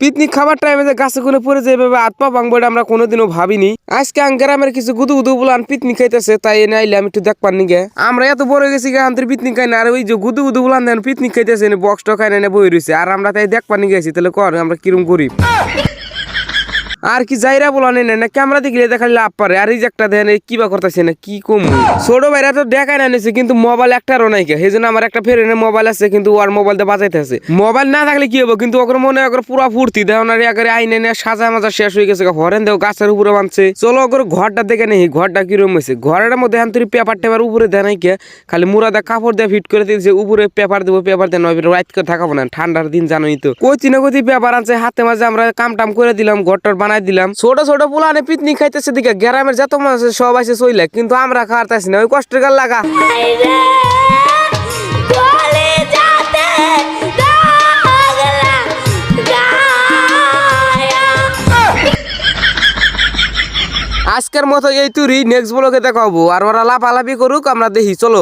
Picnic খাবার টাইমে যে গাছে গুলো পড়ে যাবে হাত পা ভাঙবো আমরা কোনোদিনও ভাবিনি। আজকে গ্রামের কিছু গুদু গুদু বলান পিকনিক খাইতেছে, তাই এনে আইলে আমি একটু দেখবার নিগে। আমরা এত বড় গেছি আমাদের পিকনিক খাই না, আর ওই যে গুদু গুদু বলান দেন পিকনিক খাইতেছে বক্স টকাই না বই রয়েছে, আর আমরা তাই দেখবার নিয়ে গেছি। তাহলে কর আমরা কিরম গরিব আর কি যাইরা বলা নেই না ক্যামেরা দেখলে দেখালে লাভ পারে। আর এই যে একটা দেন কি বা করতেছে না কি কম ছোট ভাইরা তো দেখাই না নিছে, কিন্তু মোবাইল একটারও নাই। সেই জন্য আমার একটা ফ্রেন্ডের মোবাইল আছে, কিন্তু ওর মোবাইল দিয়ে বাজাইতেছে। মোবাইল না থাকলে কি হবো, কিন্তু ওর মনে ওর পুরা ফুর্তি দেওয়ার আগে আইনে নিয়ে সাজা মাজা শেষ হয়ে গেছে। হরেন দেও গাছের উপরে বাঁধছে। চলো ওর ঘরটা দেখে নেই ঘরটা কিরম হয়েছে। ঘরের মধ্যে তুই পেপার টেপার উপরে দেয় নাই কে, খালি মুরাদা কাপড় দিয়ে ফিট করে দিয়েছে। উপরে পেপার দেবো, পেপার দিয়ে নয় রাইট করে থাকাবো না, ঠান্ডার দিন জানোই তো। কচি না কচি পেপার আনছে হাতে মাঝে, আমরা কাম টাম করে দিলাম, ঘরটার বানাই দিলাম। ছোট ছোট পোলানে পিকনিক খাইতেছে দিকে গ্রামের যত মানুষ সব আছে চইলে, কিন্তু আমরা খাওয়াতেছি না। ওই কষ্টের গাল লাগা আজকের মতো এই তুই নেক্সট ব্লগে দেখাবো। আর ওরা লাফালাফি করুক, আমরা দেখি চলো।